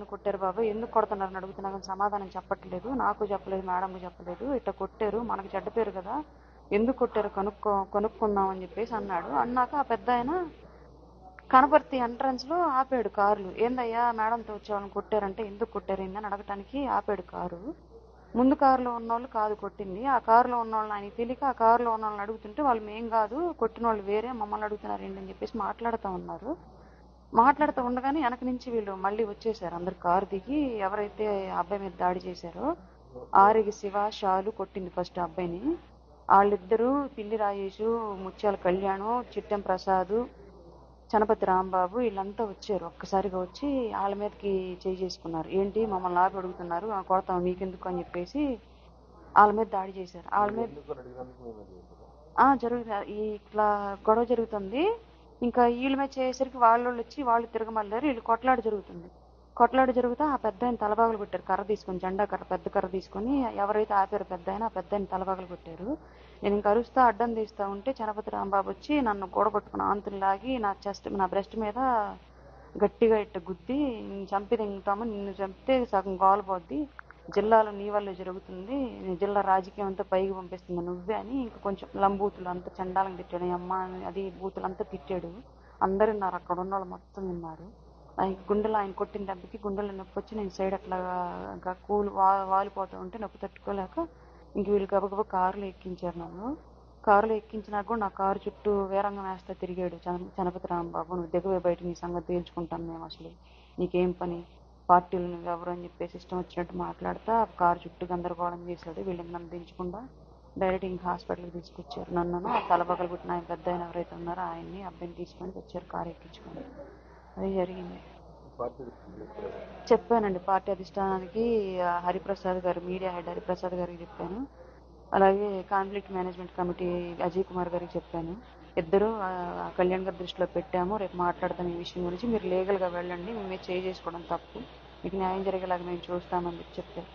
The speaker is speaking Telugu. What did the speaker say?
కొట్టారు బాబు, ఎందుకు కొడుతున్నారని అడుగుతున్నా కానీ సమాధానం చెప్పట్లేదు. నాకు చెప్పలేదు, మేడంకు చెప్పలేదు. ఇట్లా కొట్టారు, మనకి చెడ్డ పేరు కదా, ఎందుకు కొట్టారు కనుక్కుందాం అని చెప్పేసి అన్నాడు. అన్నాక ఆ పెద్ద ఆయన కనపర్తి ఎంట్రన్స్ లో ఆపాడు కార్లు. ఏందయ్యా మేడంతో వచ్చే వాళ్ళని కొట్టారంటే ఎందుకు కొట్టారు ఏందని అడగటానికి ఆపాడు కారు. ముందు కారులో ఉన్న వాళ్ళు కాదు కొట్టింది, ఆ కారులో ఉన్న వాళ్ళని ఆయనకి తెలియక ఆ కారులో ఉన్న వాళ్ళని అడుగుతుంటే వాళ్ళు మేం కాదు, కొట్టిన వాళ్ళు వేరే, మమ్మల్ని అడుగుతున్నారు ఏంటని చెప్పేసి మాట్లాడుతూ ఉన్నారు. మాట్లాడుతూ ఉండగానే వెనక నుంచి వీళ్ళు మళ్ళీ వచ్చేసారు. అందరు కారు దిగి ఎవరైతే అబ్బాయి మీద దాడి చేశారో ఆరిగి శివ, షాలు కొట్టింది ఫస్ట్ అబ్బాయిని. వాళ్ళిద్దరూ పిల్లి రాజేషు, ముత్యాల కళ్యాణం, చిట్టెం ప్రసాద్, చనపతి రాంబాబు వీళ్ళంతా వచ్చారు. ఒక్కసారిగా వచ్చి వాళ్ళ మీదకి చేసుకున్నారు. ఏంటి మమ్మల్ని ఆపి అడుగుతున్నారు, కొడతాం మీకెందుకు అని చెప్పేసి వాళ్ళ మీద దాడి చేశారు. వాళ్ళ మీద జరుగుతుంది, ఇట్లా గొడవ జరుగుతుంది. ఇంకా వీళ్ళ మీద చేసేసరికి వాళ్ళు వచ్చి వాళ్ళు తిరగమల్లారు. వీళ్ళు కొట్లాట జరుగుతుంది. కొట్లాట జరుగుతా ఆ పెద్ద ఆయన తలబాగులు కొట్టారు. కర్ర తీసుకొని, జెండా కర్ర, పెద్ద కర్ర తీసుకొని ఎవరైతే ఆపారో పెద్ద ఆయన, ఆ పెద్ద ఆయన తలబాగులు కొట్టారు. నేను ఇంకా అరుస్తా అడ్డం తీస్తా ఉంటే చనపతి రాంబాబు వచ్చి నన్ను కూడగొట్టుకున్న ఆంతులు లాగి నా బ్రెస్ట్ మీద గట్టిగా ఇట్ట గుద్ది, చంపి తింటాము, నిన్ను చంపితే సగం గోలపోద్ది, జిల్లాలో నీ వల్లే జరుగుతుంది, జిల్లా రాజకీయం అంతా పైకి పంపిస్తుంది నువ్వే అని ఇంకా కొంచెం లంబూతులు అంతా చండాలంగా తిట్టాడు. అమ్మ అది బూతులు అంతా తిట్టాడు. అందరు విన్నారు, అక్కడ ఉన్న వాళ్ళు మొత్తం విన్నారు. గుండెలో ఆయన కొట్టిన దెబ్బకి గుండెలో నొప్పి వచ్చి నేను సైడ్ అట్లా వాలిపోతూ ఉంటే నొప్పి తట్టుకోలేక ఇంక వీళ్ళు గబగబా కారులో ఎక్కించారు నన్ను. కారులో ఎక్కించినాక కూడా నా కారు చుట్టూ వేరంగం వేస్తా తిరిగాడు చనపతి రాంబాబు. నువ్వు దిగవే బయట, నీ సంగతి తేల్చుకుంటాం మేము, అసలు నీకేం పని, పార్టీలు నువ్వు ఎవరు అని చెప్పేసి ఇష్టం వచ్చినట్టు మాట్లాడుతా కారు చుట్టూ గందరగోళం చేశాడు. వీళ్ళకి నన్ను దించకుండా డైరెక్ట్ ఇంకా హాస్పిటల్కి తీసుకొచ్చారు. నన్ను తలబగలు పుట్టిన ఆయన పెద్ద ఆయన ఎవరైతే ఉన్నారో ఆయన్ని అబ్బాయిని తీసుకొని వచ్చారు కారు ఎక్కించుకొని. అది జరిగింది. చెప్పానండి పార్టీ అధిష్టానానికి, హరిప్రసాద్ గారు, మీడియా హెడ్ హరిప్రసాద్ గారికి చెప్పాను. అలాగే conflict management committee Ajay Kumar గారికి చెప్పాను. ఇద్దరు కళ్యాణ్ గారి దృష్టిలో పెట్టాము, రేపు మాట్లాడతాం ఈ విషయం గురించి, మీరు లీగల్గా వెళ్ళండి, మేమే చేసుకోవడం తప్పు, మీకు న్యాయం జరిగేలాగా మేము చూస్తామని చెప్పారు.